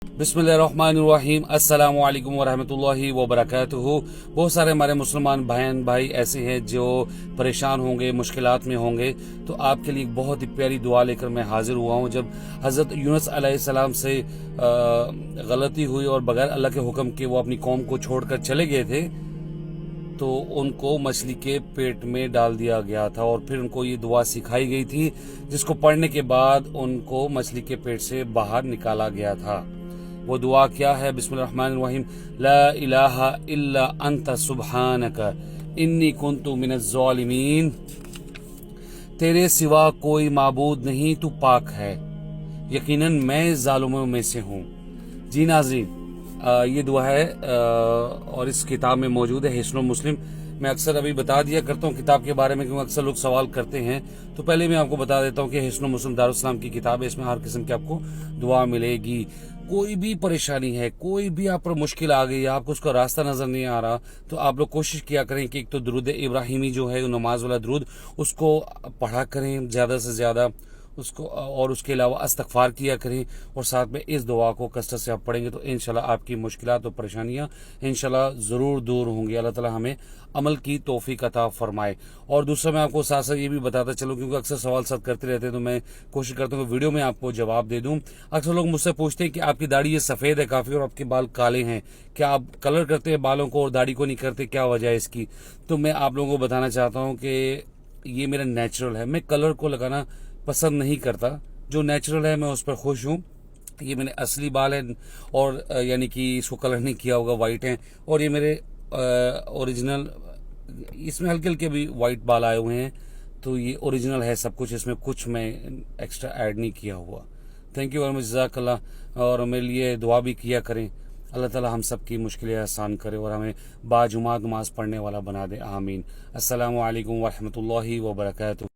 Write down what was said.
बिस्मिल्लाहिर्रहमानिर्रहीम अस्सलामु अलैकुम वरहमतुल्लाहि वबरकातुहू। बहुत सारे हमारे मुसलमान बहन भाई ऐसे हैं जो परेशान होंगे, मुश्किलात में होंगे, तो आपके लिए एक बहुत ही प्यारी दुआ लेकर मैं हाजिर हुआ हूँ। जब हज़रत यूनुस अलैहिस्सलाम से गलती हुई और बगैर अल्लाह के हुक्म के वो अपनी कौम को छोड़कर चले गए थे, तो उनको मछली के पेट में डाल दिया गया था और फिर उनको ये दुआ सिखाई गई थी, जिसको पढ़ने के बाद उनको मछली के पेट से बाहर निकाला गया था। वो दुआ क्या है? बिस्मिल्लाहिर्रहमानिर्रहीम। ला इलाहा इल्ला अंता सुब्हानका इन्नी कुन्तु मिनज़ ज़ालिमीन। तेरे सिवा कोई माबूद नहीं, तू पाक है, यकीनन मैं जालिमों में से हूँ। जी नाज़रीन, ये दुआ है और इस किताब में मौजूद है, हिस्नुल मुस्लिम। मैं अक्सर अभी बता दिया करता हूँ किताब के बारे में, क्योंकि अक्सर लोग सवाल करते हैं, तो पहले मैं आपको बता देता हूँ कि हिस्नुल मुस्लिम दारुस्सलाम की किताब है। इसमें हर किस्म की आपको दुआ मिलेगी। कोई भी परेशानी है, कोई भी आप पर मुश्किल आ गई, आपको उसका रास्ता नजर नहीं आ रहा, तो आप लोग कोशिश किया करें कि एक तो दुरूद इब्राहिमी जो है, नमाज वाला दुरूद, उसको पढ़ा करें ज़्यादा से ज़्यादा उसको, और उसके अलावा इस्तगफार किया करें, और साथ में इस दुआ को कसरत से आप पढ़ेंगे तो इंशाल्लाह आपकी मुश्किलात और परेशानियां इंशाल्लाह ज़रूर दूर होंगी। अल्लाह ताला हमें अमल की तौफीक अता फरमाए। और दूसरा मैं आपको साथ साथ ये भी बताता चलूँ, क्योंकि अक्सर सवाल सब करते रहते हैं, तो मैं कोशिश करता हूँ कि वीडियो में आपको जवाब दे दूँ। अक्सर लोग मुझसे पूछते हैं कि आपकी दाढ़ी ये सफ़ेद है काफ़ी और आपके बाल काले हैं, क्या आप कलर करते हैं बालों को और दाढ़ी को नहीं करते, क्या वजह है इसकी? तो मैं आप लोगों को बताना चाहता हूँ कि ये मेरा नेचुरल है, मैं कलर को लगाना पसंद नहीं करता। जो नेचुरल है मैं उस पर खुश हूँ। ये मेरे असली बाल हैं, और यानी कि इसको कलर नहीं किया होगा, वाइट हैं, और ये मेरे ओरिजिनल, इसमें हल्के हल्के भी वाइट बाल आए हुए हैं, तो ये ओरिजिनल है सब कुछ, इसमें कुछ मैं एक्स्ट्रा ऐड नहीं किया हुआ। थैंक यू वेरी मच, जज़ाकल्लाह। और मेरे लिए दुआ भी किया करें, अल्लाह ताला हम सब की मुश्किलें आसान करे और हमें बाजुमात नमाज पढ़ने वाला बना दे, आमीन। अस्सलामु अलैकुम वरहमतुल्लाहि वबरकातुहू।